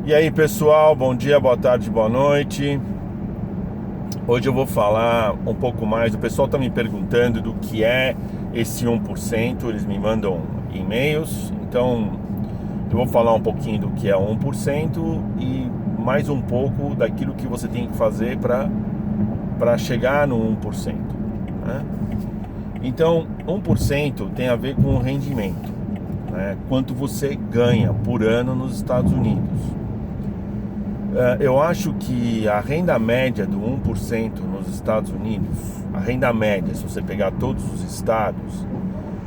E aí pessoal, bom dia, boa tarde, boa noite. Hoje eu vou falar um pouco mais. O pessoal está me perguntando do que é esse 1%. Eles me mandam e-mails. Então eu vou falar um pouquinho do que é 1% e mais um pouco daquilo que você tem que fazer para chegar no 1%, né? Então 1% tem a ver com o rendimento, né? Quanto você ganha por ano nos Estados Unidos. Eu acho que a renda média do 1% nos Estados Unidos, a renda média, se você pegar todos os estados,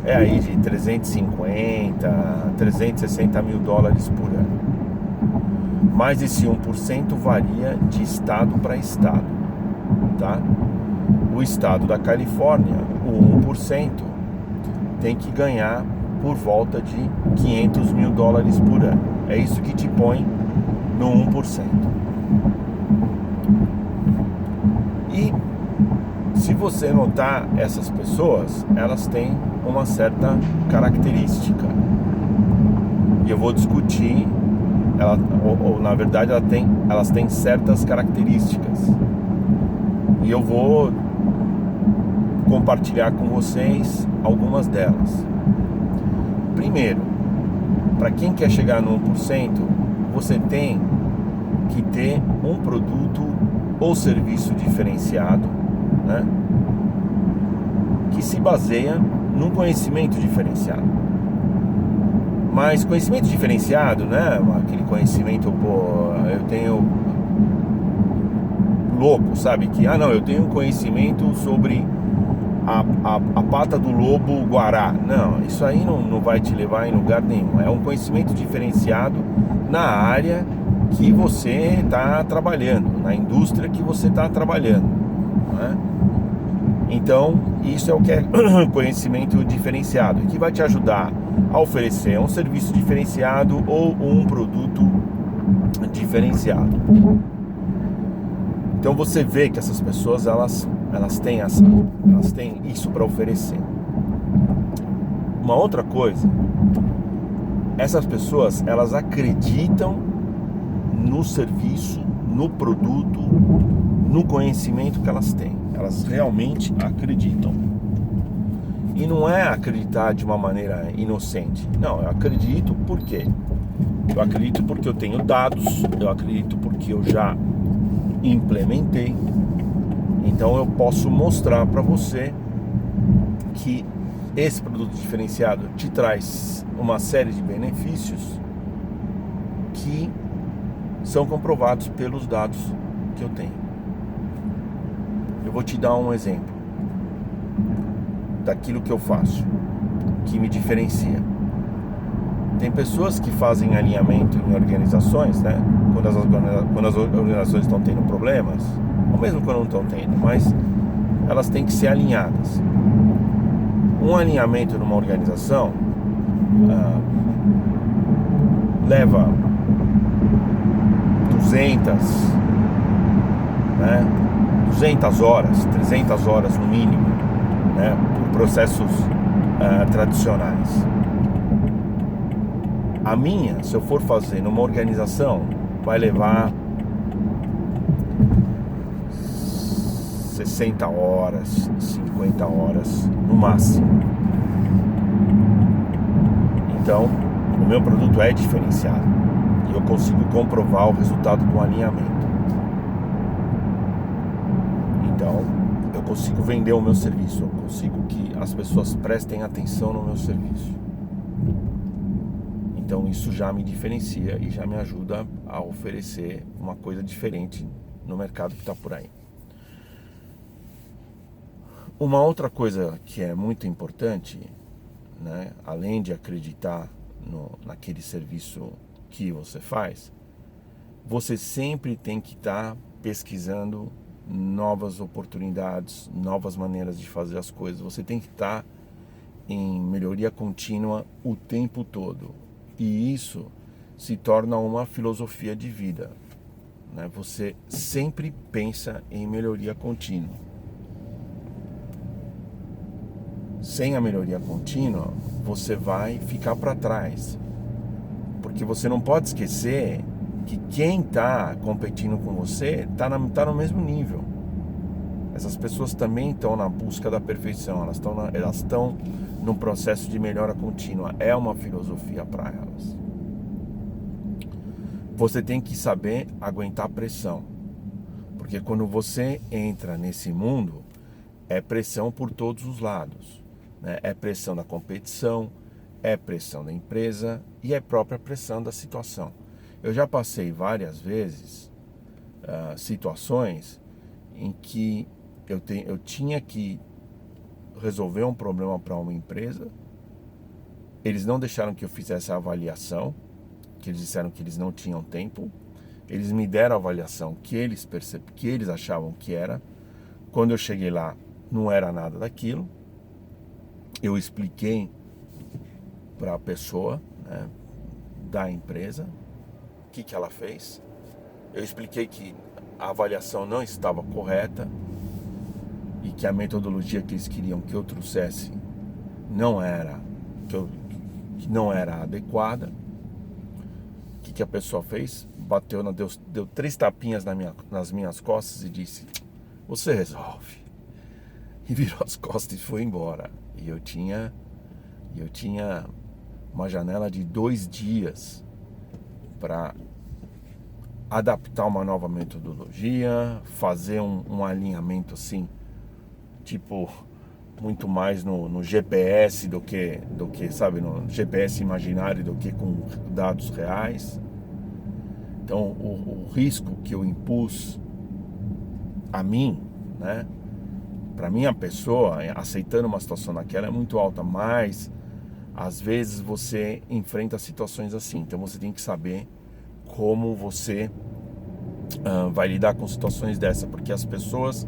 é aí de 350, 360 mil dólares por ano. Mas esse 1% varia de estado para estado, tá? O estado da Califórnia, o 1%, tem que ganhar por volta de 500 mil dólares por ano. É isso que te põe no 1%. E se você notar, essas pessoas, elas têm uma certa característica. E eu vou discutir, na verdade elas têm certas características. E eu vou compartilhar com vocês algumas delas. Primeiro, para quem quer chegar no 1%, você tem que ter um produto ou serviço diferenciado, né? Que se baseia num conhecimento diferenciado. Mas conhecimento diferenciado, né? Aquele conhecimento, eu tenho louco, sabe? Que, não, eu tenho um conhecimento sobre a pata do lobo guará. Não, isso aí não vai te levar em lugar nenhum. É um conhecimento diferenciado na área que você está trabalhando, na indústria que você está trabalhando, né? Então, isso é o que é conhecimento diferenciado, que vai te ajudar a oferecer um serviço diferenciado ou um produto diferenciado. Então você vê que essas pessoas elas têm isso para oferecer. Uma outra coisa, essas pessoas elas acreditam no serviço, no produto, no conhecimento que elas têm. Elas realmente acreditam. E não é acreditar de uma maneira inocente. Não, eu acredito por quê? Eu acredito porque eu tenho dados, eu acredito porque eu já implementei. Então eu posso mostrar para você que esse produto diferenciado te traz uma série de benefícios que são comprovados pelos dados que eu tenho. Eu vou te dar um exemplo daquilo que eu faço, que me diferencia. Tem pessoas que fazem alinhamento em organizações, né? Quando as organizações estão tendo problemas, ou mesmo quando não estão tendo, mas elas têm que ser alinhadas. Um alinhamento numa organização leva 200 horas, 300 horas no mínimo, né, por processos tradicionais. A minha, se eu for fazer numa organização, vai levar 60 horas, 50 horas no máximo. Então, o meu produto é diferenciado e eu consigo comprovar o resultado com alinhamento. Então, eu consigo vender o meu serviço, eu consigo que as pessoas prestem atenção no meu serviço. Então isso já me diferencia e já me ajuda a oferecer uma coisa diferente no mercado que está por aí. Uma outra coisa que é muito importante, né, além de acreditar naquele serviço que você faz, você sempre tem que estar pesquisando novas oportunidades, novas maneiras de fazer as coisas. Você tem que estar em melhoria contínua o tempo todo. E isso se torna uma filosofia de vida, né? Você sempre pensa em melhoria contínua. Sem a melhoria contínua, você vai ficar para trás. Porque você não pode esquecer que quem está competindo com você tá no mesmo nível. Essas pessoas também estão na busca da perfeição, elas estão num processo de melhora contínua. É uma filosofia para elas. Você tem que saber aguentar pressão, porque quando você entra nesse mundo, é pressão por todos os lados, né? É pressão da competição, é pressão da empresa e é própria pressão da situação. Eu já passei várias vezes situações em que eu tinha que resolver um problema para uma empresa. Eles não deixaram que eu fizesse a avaliação, que eles disseram que eles não tinham tempo. Eles me deram a avaliação que eles achavam que era. Quando eu cheguei lá, não era nada daquilo. Eu expliquei para a pessoa, né, da empresa o que ela fez. Eu expliquei que a avaliação não estava correta e que a metodologia que eles queriam que eu trouxesse não era adequada. O que a pessoa fez? Deu 3 tapinhas nas minhas costas e disse: você resolve. E virou as costas e foi embora. E eu tinha uma janela de 2 dias para adaptar uma nova metodologia, fazer um alinhamento assim, tipo, muito mais no GPS do que, sabe, no GPS imaginário do que com dados reais. Então, o risco que eu impus a mim, né, para minha pessoa, aceitando uma situação daquela é muito alta, mas às vezes você enfrenta situações assim. Então você tem que saber como você vai lidar com situações dessa, porque as pessoas,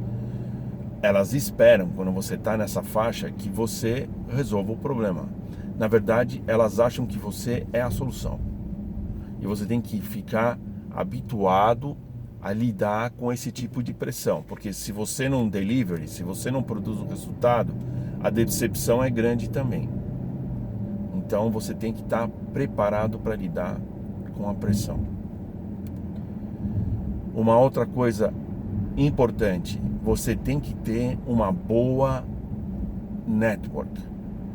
elas esperam, quando você está nessa faixa, que você resolva o problema. Na verdade, elas acham que você é a solução. E você tem que ficar habituado a lidar com esse tipo de pressão, porque se você não deliver, se você não produz o resultado, a decepção é grande também. Então você tem que estar preparado para lidar com a pressão. Uma outra coisa importante, você tem que ter uma boa network.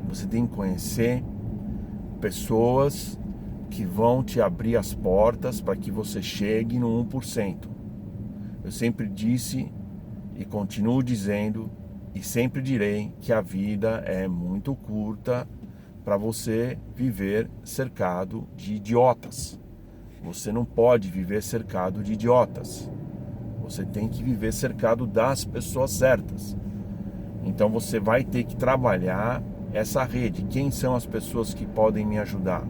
Você tem que conhecer pessoas que vão te abrir as portas para que você chegue no 1%. Eu sempre disse e continuo dizendo e sempre direi que a vida é muito curta para você viver cercado de idiotas. Você não pode viver cercado de idiotas. Você tem que viver cercado das pessoas certas. Então você vai ter que trabalhar essa rede. Quem são as pessoas que podem me ajudar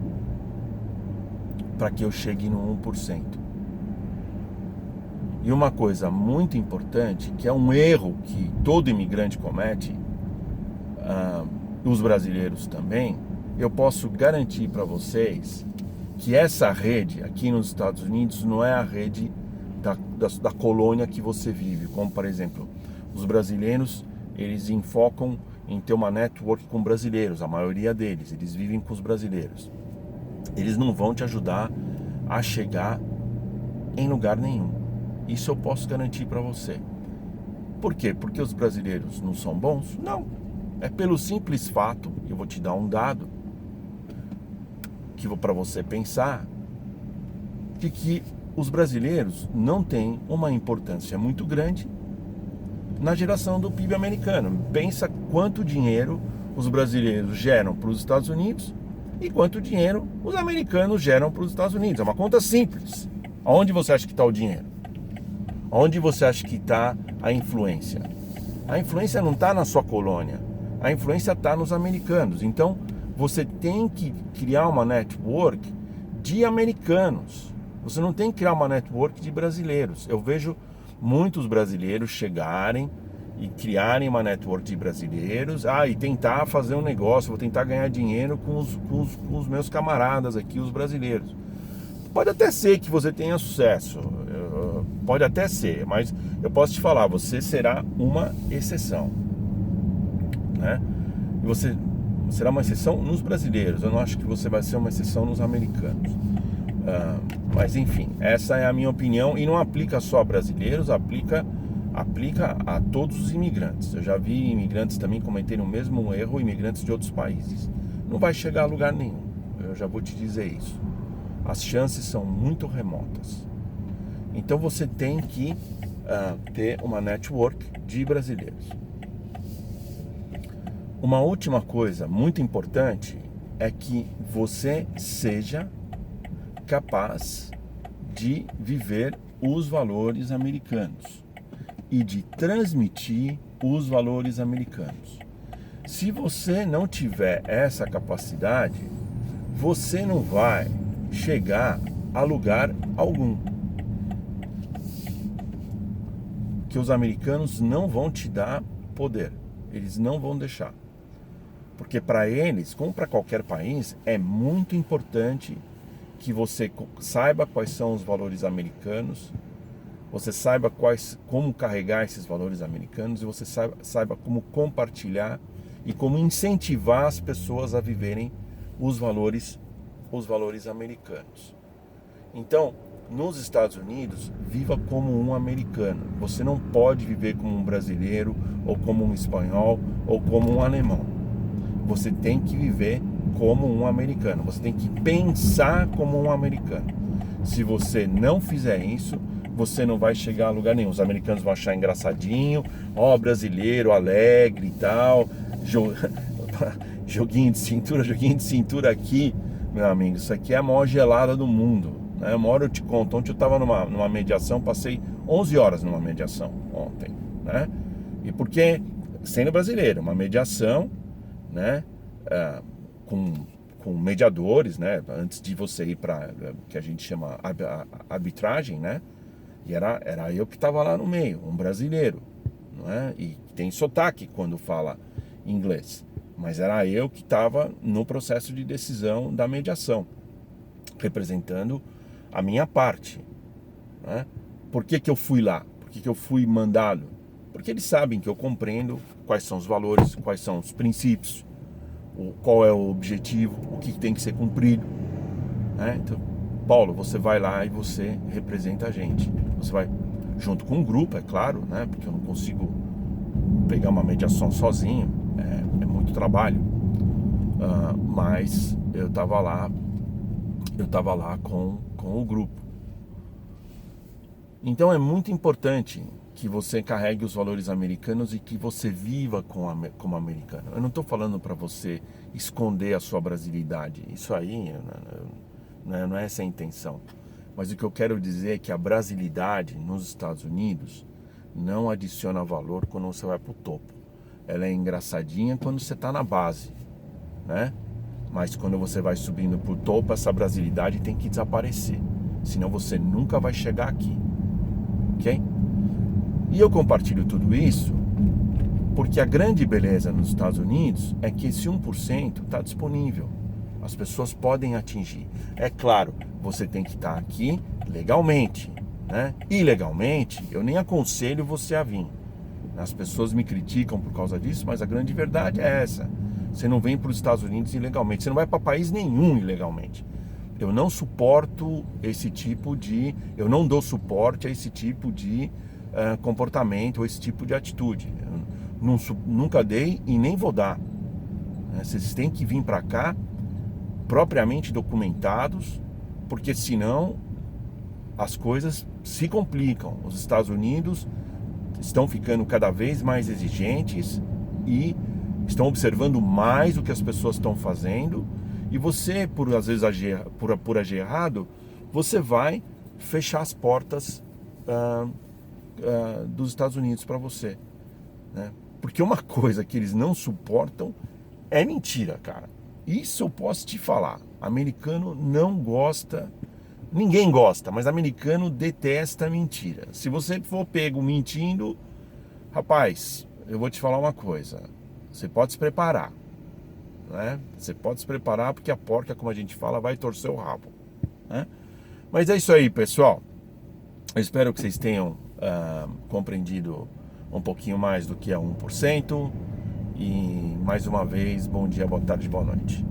para que eu chegue no 1%? E uma coisa muito importante, que é um erro que todo imigrante comete, os brasileiros também, eu posso garantir para vocês que essa rede aqui nos Estados Unidos não é a rede da colônia que você vive. Como, por exemplo, os brasileiros, eles enfocam em ter uma network com brasileiros, a maioria deles, eles vivem com os brasileiros. Eles não vão te ajudar a chegar em lugar nenhum. Isso eu posso garantir para você. Por quê? Porque os brasileiros não são bons? Não. É pelo simples fato, eu vou te dar um dado, que para você pensar, de que os brasileiros não têm uma importância muito grande na geração do PIB americano. Pensa quanto dinheiro os brasileiros geram para os Estados Unidos e quanto dinheiro os americanos geram para os Estados Unidos. É uma conta simples. Aonde você acha que está o dinheiro? Onde você acha que está a influência? A influência não está na sua colônia. A influência está nos americanos. Então, você tem que criar uma network de americanos. Você não tem que criar uma network de brasileiros. Eu vejo muitos brasileiros chegarem e criarem uma network de brasileiros. E tentar fazer um negócio, vou tentar ganhar dinheiro com os meus camaradas aqui, os brasileiros. Pode até ser que você tenha sucesso. Pode até ser, mas eu posso te falar, você será uma exceção, né? E você será uma exceção nos brasileiros. Eu não acho que você vai ser uma exceção nos americanos. Mas enfim, essa é a minha opinião e não aplica só a brasileiros, aplica a todos os imigrantes. Eu já vi imigrantes também cometerem o mesmo erro, imigrantes de outros países. Não vai chegar a lugar nenhum, eu já vou te dizer isso. As chances são muito remotas. Então você tem que ter uma network de brasileiros. Uma última coisa muito importante é que você seja capaz de viver os valores americanos e de transmitir os valores americanos. Se você não tiver essa capacidade, você não vai chegar a lugar algum. Que os americanos não vão te dar poder, eles não vão deixar. Porque para eles, como para qualquer país, é muito importante que você saiba quais são os valores americanos, você saiba como carregar esses valores americanos e você saiba como compartilhar e como incentivar as pessoas a viverem os valores americanos. Então, nos Estados Unidos, viva como um americano. Você não pode viver como um brasileiro, ou como um espanhol, ou como um alemão. Você tem que viver como um americano. Você tem que pensar como um americano. Se você não fizer isso, você não vai chegar a lugar nenhum. Os americanos vão achar engraçadinho, brasileiro, alegre e tal, joguinho de cintura aqui, meu amigo, isso aqui é a maior gelada do mundo, né? Uma hora eu te conto, ontem eu estava numa mediação, passei 11 horas numa mediação ontem, né? E porque, sendo brasileiro, uma mediação, né, com mediadores, né, antes de você ir para que a gente chama arbitragem, né, e era eu que estava lá no meio, um brasileiro, não é? E tem sotaque quando fala inglês, mas era eu que estava no processo de decisão da mediação, representando a minha parte, né? Por que eu fui lá? Por que eu fui mandado? Porque eles sabem que eu compreendo quais são os valores, quais são os princípios, qual é o objetivo, o que tem que ser cumprido, né? Então, Paulo, você vai lá e você representa a gente. Você vai junto com um grupo, é claro, né? Porque eu não consigo pegar uma mediação sozinho, é muito trabalho. Mas eu estava lá com o grupo. Então é muito importante que você carregue os valores americanos e que você viva como americano. Eu não estou falando para você esconder a sua brasilidade. Isso aí não é essa a intenção. Mas o que eu quero dizer é que a brasilidade nos Estados Unidos não adiciona valor quando você vai para o topo. Ela é engraçadinha quando você está na base, né? Mas quando você vai subindo para o topo, essa brasilidade tem que desaparecer. Senão você nunca vai chegar aqui. Ok? E eu compartilho tudo isso porque a grande beleza nos Estados Unidos é que esse 1% está disponível. As pessoas podem atingir. É claro, você tem que estar aqui legalmente, né? Ilegalmente, eu nem aconselho você a vir. As pessoas me criticam por causa disso, mas a grande verdade é essa. Você não vem para os Estados Unidos ilegalmente. Você não vai para país nenhum ilegalmente. Eu não suporto esse tipo de... Eu não dou suporte a esse tipo de comportamento ou esse tipo de atitude. Eu nunca dei e nem vou dar. Vocês têm que vir para cá propriamente documentados, porque senão as coisas se complicam. Os Estados Unidos estão ficando cada vez mais exigentes e estão observando mais o que as pessoas estão fazendo, e você, por às vezes por agir errado, você vai fechar as portas dos Estados Unidos para você, né? Porque uma coisa que eles não suportam é mentira, cara. Isso eu posso te falar. Americano não gosta, ninguém gosta, mas americano detesta mentira. Se você for pego mentindo, rapaz, eu vou te falar uma coisa. Você pode se preparar, né? Você pode se preparar porque a porca, como a gente fala, vai torcer o rabo, né? Mas é isso aí, pessoal. Eu espero que vocês tenham compreendido um pouquinho mais do que é 1%. E mais uma vez, bom dia, boa tarde, boa noite.